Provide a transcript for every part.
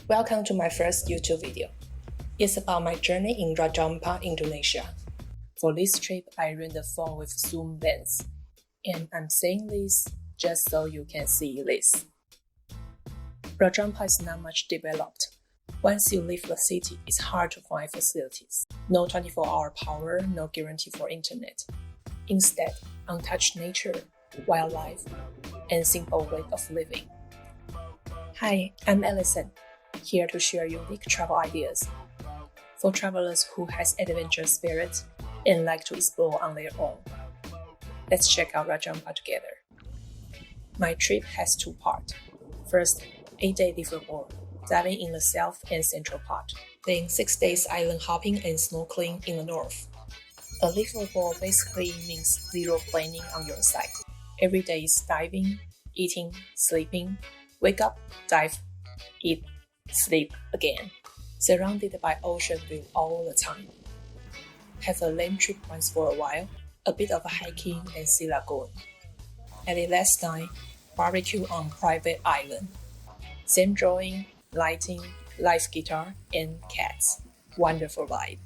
Welcome to my first YouTube video. It's about my journey in Raja Ampat, Indonesia. For this trip, I rent the phone with zoom lens. And I'm saying this just so you can see this. Raja Ampat is not much developed. Once you leave the city, it's hard to find facilities. No 24-hour power, no guarantee for internet. Instead, untouched nature, wildlife, and simple way of living. Hi, I'm Allison, here to share unique travel ideas for travelers who has adventure spirit and like to explore on their own. Let's check out Raja Ampat together. My trip has two parts. First, 8-day liveaboard, diving in the south and central part. Then 6 days island hopping and snorkeling in the north. A liveaboard basically means zero planning on your side. Every day is diving, eating, sleeping, wake up, dive, eat, sleep again. Surrounded by ocean view all the time. Have a land trip once for a while, a bit of hiking and sea lagoon. At the last night, barbecue on private island. Sand drawing, lighting, live guitar, and cats. Wonderful vibe.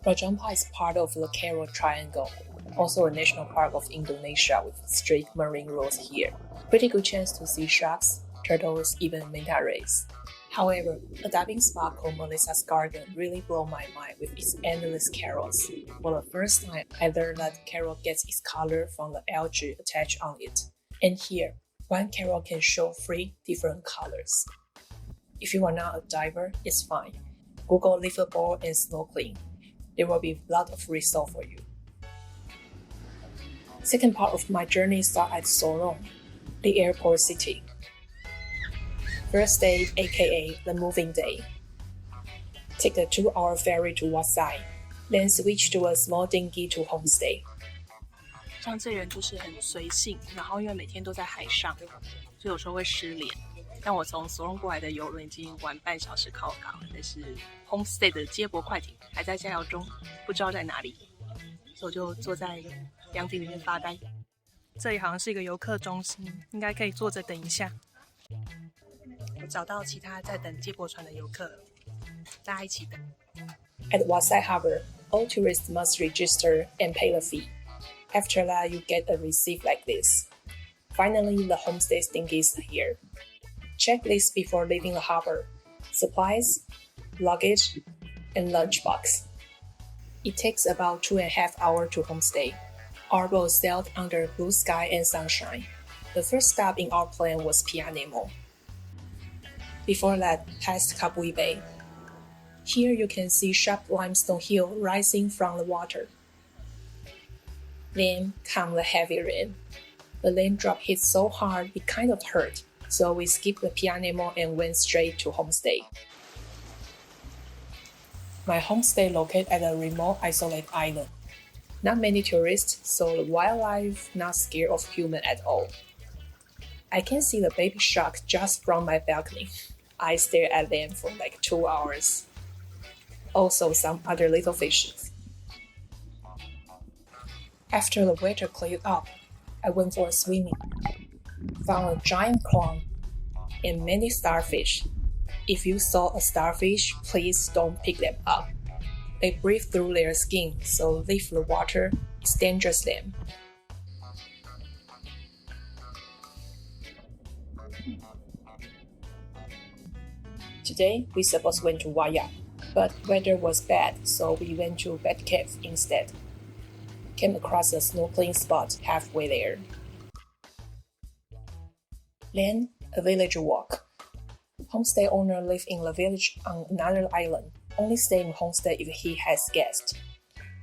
Raja Ampat is part of the Coral Triangle, also a national park of Indonesia with strict marine rules here. Pretty good chance to see sharks, turtles, even manta rays. However, a diving spot called Melissa's Garden really blew my mind with its endless corals. For the first time, I learned that coral gets its color from the algae attached on it. And here, one coral can show 3 different colors. If you are not a diver, it's fine. Google liveaboard and snorkeling. There will be a lot of results for you. Second part of my journey starts at Sorong, the airport city. First day, aka the moving day. Take the 2-hour ferry to Wasai, then switch to a small dinghy to homestay. 像这人就是很随性，然后因为每天都在海上，所以有时候会失联。但我从索隆过来的邮轮已经晚半小时靠港，但是 homestay 的接驳快艇还在加油中，不知道在哪里，所以我就坐在凉亭里面发呆。这里好像是一个游客中心，应该可以坐着等一下。我找到其他在等接驳船的游客了，大家一起等。At Wasai Harbor, all tourists must register and pay the fee. After that, you get a receipt like this. Finally, the homestay dinghy is here. Check this before leaving the harbor. Supplies, luggage, and lunchbox. It takes about 2.5 hours to homestay. Our boat sailed under blue sky and sunshine. The first stop in our plan was Pianemo. Before that, past Kapui Bay. Here you can see sharp limestone hill rising from the water. Then come the heavy rain. The rain drop hit so hard it kind of hurt, so we skipped the Pianemo and went straight to homestay. My homestay located at a remote isolated island. Not many tourists, so the wildlife not scared of human at all. I can see the baby shark just from my balcony. I stare at them for like 2 hours. Also some other little fishes. After the weather cleared up, I went for a swimming. Found a giant clam and many starfish. If you saw a starfish, please don't pick them up. They breathe through their skin, so leave the water is dangerous to them. Today, we supposed went to Waya, but weather was bad, so we went to Bat Cave instead. Came across a snorkeling spot halfway there. Then, a village walk. Homestay owner lives in the village on another island, only stay in homestay if he has guests.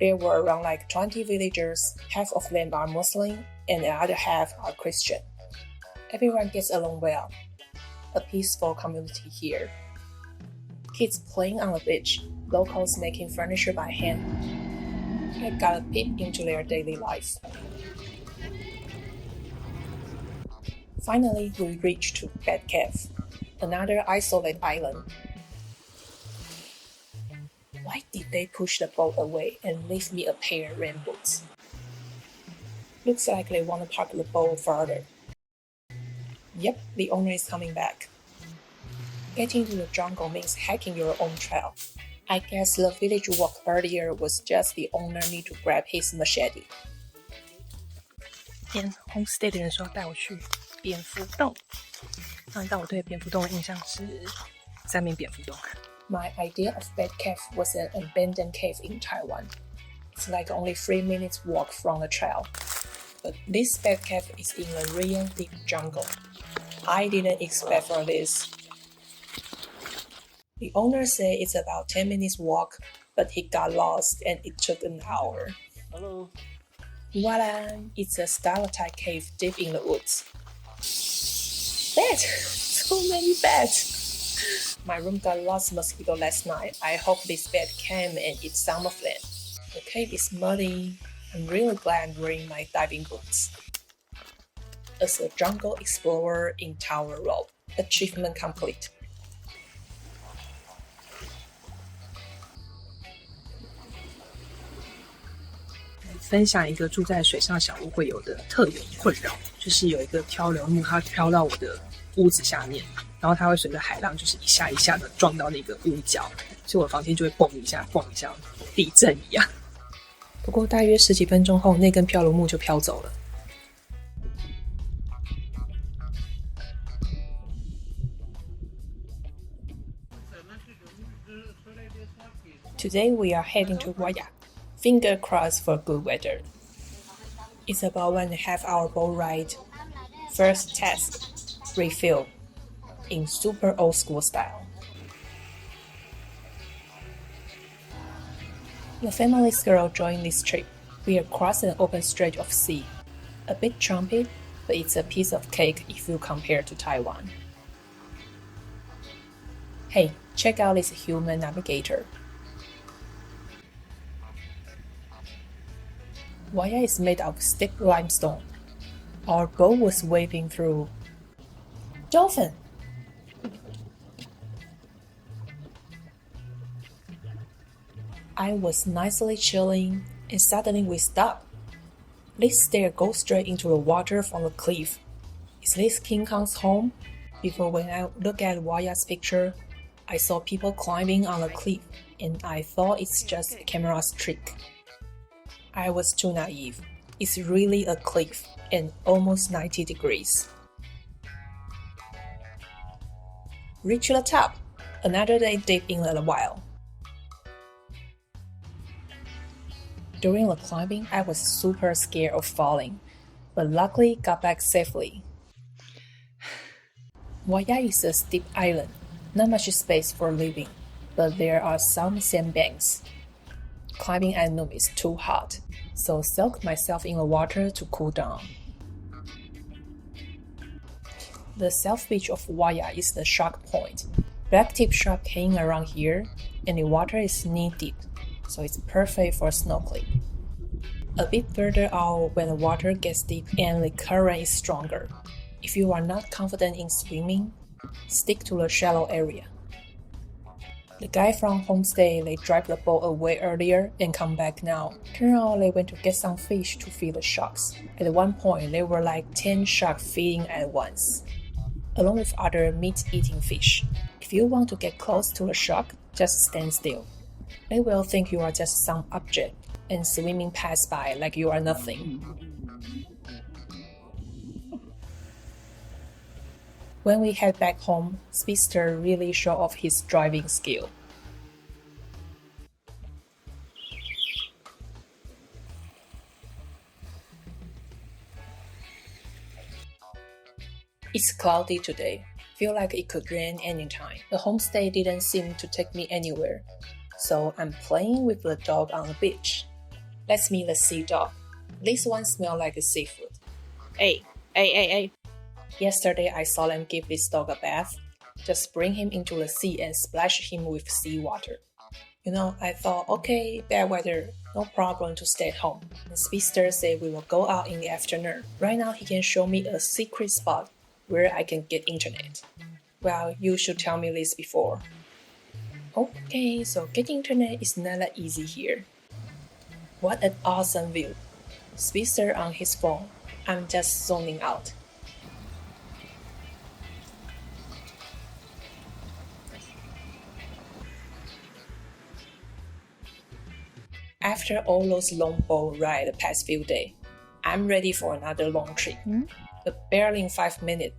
There were around like 20 villagers, half of them are Muslim and the other half are Christian. Everyone gets along well. A peaceful community here. Kids playing on the beach, locals making furniture by hand. I got a peep into their daily life. Finally, we reached to Bat Cave, another isolated island. Why did they push the boat away and leave me a pair of rain boots? Looks like they want to park the boat further. Yep, the owner is coming back. Getting to the jungle means hiking your own trail. I guess the village walk earlier was just the owner need to grab his machete. 连 homestay 的人说要带我去蝙蝠洞。上一道我对蝙蝠洞的印象是三面蝙蝠洞。My idea of bed cave was an abandoned cave in Taiwan. It's like only 3 minutes walk from the trail. But this bed cave is in a real deep jungle. I didn't expect for this. The owner said it's about 10 minutes walk, but he got lost and it took an hour. Hello. Voila! It's a stalactite cave deep in the woods. Bed! So many beds! My room got lost mosquito last night. I hope this bed came and eat some of them. The cave is muddy. I'm really glad I'm wearing my diving boots. As a jungle explorer in Tower Road, achievement complete. 分享一个住在水上小屋会有的特有困扰，就是有一个漂流木，它飘到我的屋子下面，然后它会随着海浪就是一下一下的撞到那个屋角，所以我的房间就会蹦一下蹦一下，地震一样。不过大约10几分钟后，那根漂流木就飘走了。Today we are heading to Waya. Finger crossed for good weather. It's about 1.5 hour boat ride. First test, refill, in super old school style. The family's girl joined this trip. We are crossing an open stretch of sea. A bit choppy, but it's a piece of cake if you compare to Taiwan. Hey, check out this human navigator. Waya is made of stick limestone. Our boat was waving through. Dolphin! I was nicely chilling, and suddenly we stopped. This stair goes straight into the water from the cliff. Is this King Kong's home? Before when I look at Waya's picture, I saw people climbing on the cliff, and I thought it's just a camera's trick. I was too naive. It's really a cliff and almost 90 degrees. Reach the top. Another day deep in the wild. During the climbing, I was super scared of falling, but luckily got back safely. Waya is a steep island, not much space for living, but there are some sandbanks. Climbing at noon is too hot, so soaked myself in the water to cool down. The south beach of Waya is the shark point. Black tip shark hang around here, and the water is knee deep, so it's perfect for snorkeling. A bit further out when the water gets deep and the current is stronger. If you are not confident in swimming, stick to the shallow area. The guy from homestay, they drive the boat away earlier and come back now. Turn out they went to get some fish to feed the sharks. At one point, there were like 10 sharks feeding at once, along with other meat-eating fish. If you want to get close to the shark, just stand still. They will think you are just some object and swimming past by like you are nothing. When we head back home, Speedster really showed off his driving skill. It's cloudy today. Feel like it could rain anytime. The homestay didn't seem to take me anywhere, so I'm playing with the dog on the beach. Let's meet the sea dog. This one smells like seafood. Hey. Yesterday I saw them give this dog a bath. Just bring him into the sea and splash him with seawater. I thought, okay, bad weather, no problem to stay at home. The Speedster said we will go out in the afternoon. Right now he can show me a secret spot where I can get internet. Well, you should tell me this before. Okay, so getting internet is not that easy here. What an awesome view. Speedster on his phone. I'm just zoning out. After all those long boat rides the past few days, I'm ready for another long trip. But barely in 5 minutes,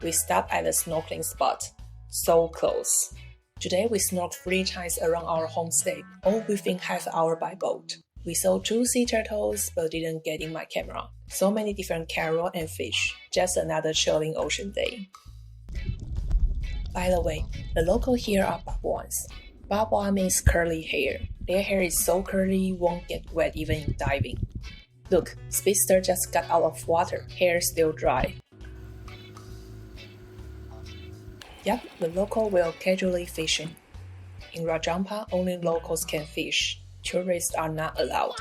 we stopped at the snorkeling spot. So close. Today we snorkeled 3 times around our homestay, all within half hour by boat. We saw 2 sea turtles but didn't get in my camera. So many different carol and fish. Just another chilling ocean day. By the way, the locals here are Papuans. Papua means curly hair. Their hair is so curly you won't get wet even in diving. Look, Speedster just got out of water, hair still dry. Yep, the local will casually fishing. In Raja Ampat, only locals can fish. Tourists are not allowed.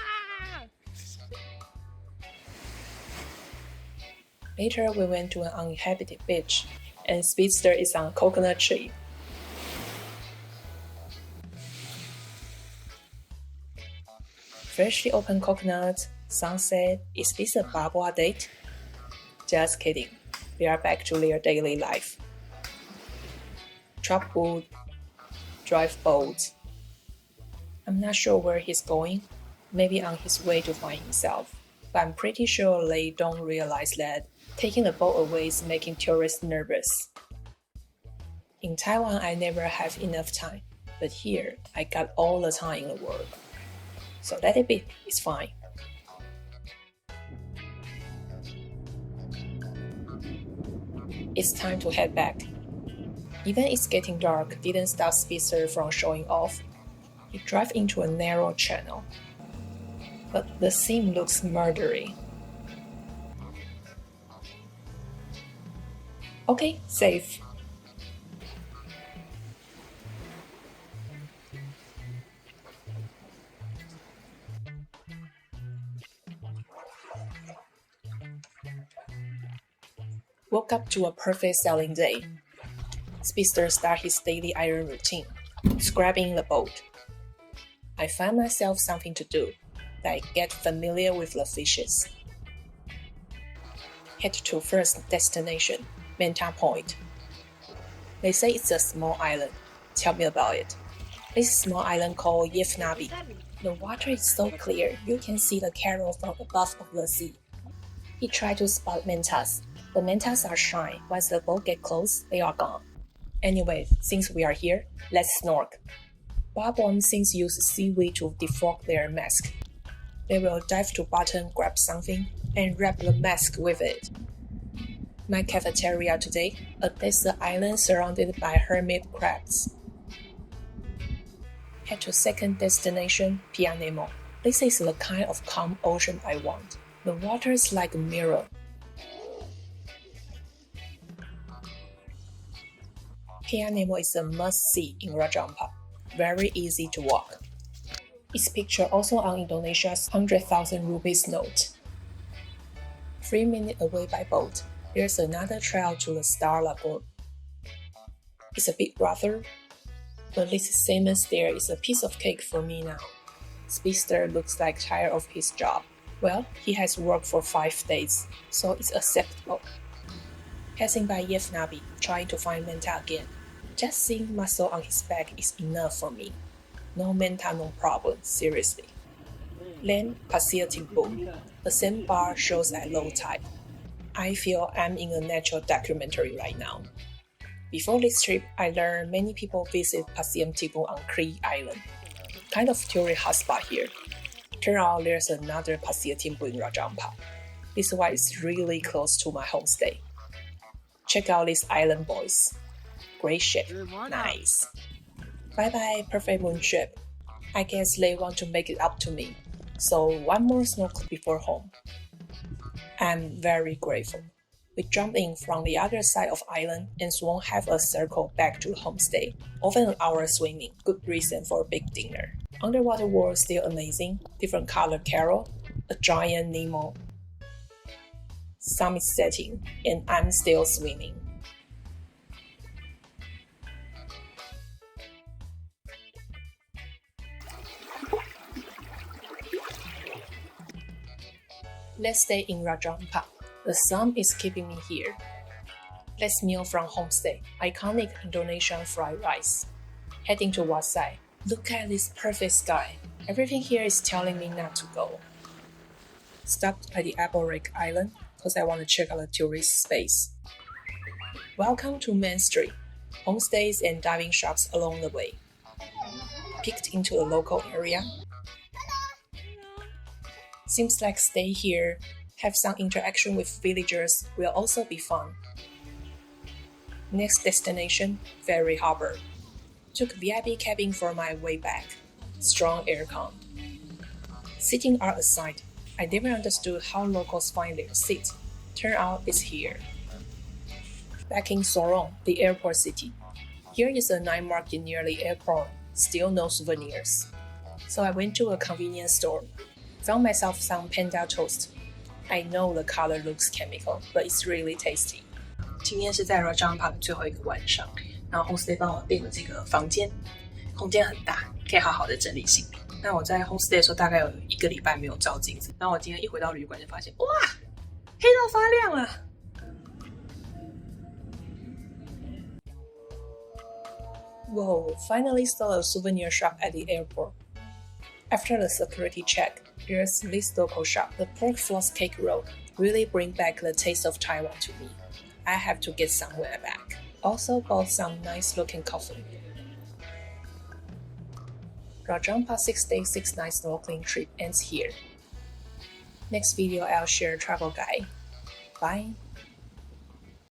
Later, we went to an uninhabited beach, and Speedster is on a coconut tree. Freshly opened coconut, sunset. Is this a Papua date? Just kidding. They are back to their daily life. Chop wood, drive boats. I'm not sure where he's going, maybe on his way to find himself, but I'm pretty sure they don't realize that taking the boat away is making tourists nervous. In Taiwan, I never have enough time, but here, I got all the time in the world. So let it be, it's fine. It's time to head back. Even it's getting dark didn't stop Speedster from showing off. He drove into a narrow channel. But the scene looks murdery. Okay, safe. Woke up to a perfect sailing day. Speedster started his daily iron routine, scrubbing the boat. I find myself something to do, that I get familiar with the fishes. Head to first destination, Manta Point. They say it's a small island. Tell me about it. This small island called Yefnabi. The water is so clear you can see the carol from above of the sea. He tried to spot mantas. The mantas are shy. Once the boat gets close, they are gone. Anyway, since we are here, let's snorkel. Papuan since use seaweed to defog their mask. They will dive to bottom, grab something, and wrap the mask with it. My cafeteria today, a desert island surrounded by hermit crabs. Head to second destination, Nemo. This is the kind of calm ocean I want. The water is like a mirror. Nemo is a must-see in Raja Ampat. Very easy to walk. Its picture also on Indonesia's 100,000 rupees note. 3 minutes away by boat, there's another trail to the Star Lagoon. It's a bit rougher, but this salmon there is a piece of cake for me now. Speedster looks like tired of his job. Well, he has worked for 5 days, so it's acceptable. Passing by Yefnabi, trying to find Manta again. Just seeing muscle on his back is enough for me. No Manta, no problem, seriously. Then Pasir Timbu. The sandbar shows at low tide. I feel I'm in a natural documentary right now. Before this trip, I learned many people visit Pasir Timbu on Cree Island. Kind of tourist hotspot here. Turns out there's another Pasir Timbu in Raja Ampat. This one is really close to my homestay. Check out these island boys. Great shape, nice. Bye-bye, perfect moon trip. I guess they want to make it up to me. So one more snorkel before home. I'm very grateful. We jumped in from the other side of island and swam half a circle back to the homestay. Over an hour swimming, good reason for a big dinner. Underwater world still amazing, different color carol, a giant Nemo. Sun is setting, and I'm still swimming. Let's stay in Raja Ampat. The sun is keeping me here. Let's meal from homestay, iconic Indonesian fried rice. Heading to what side? Look at this perfect sky. Everything here is telling me not to go. Stopped at the Apple Lake Island because I want to check out the tourist space. Welcome to Main Street. Homestays and diving shops along the way. Peeked into the local area. Seems like stay here, have some interaction with villagers will also be fun. Next destination, Ferry Harbor. Took VIP cabin for my way back. Strong aircon. Sitting are aside, I never understood how locals find their seat. Turn out it's here. Back in Sorong, the airport city. Here is a night market near the airport, still no souvenirs. So I went to a convenience store, found myself some panda toast. I know the color looks chemical, but it's really tasty. 今天是在 Raja Ampat 最后一个晚上，然后 homestay 帮我订了这个房间，空间很大，可以好好的整理行李。那我在 homestay 的时候大概有1个礼拜没有照镜子，然后我今天一回到旅馆就发现，哇，黑到发亮了。Whoa, finally saw a souvenir shop at the airport. After the security check, there's this local shop. The pork floss cake roll really bring back the taste of Taiwan to me. I have to get some when I'm back. Also bought some nice looking coffee. Raja Ampat 6-day 6-night snorkeling trip ends here. Next video I'll share travel guide. Bye.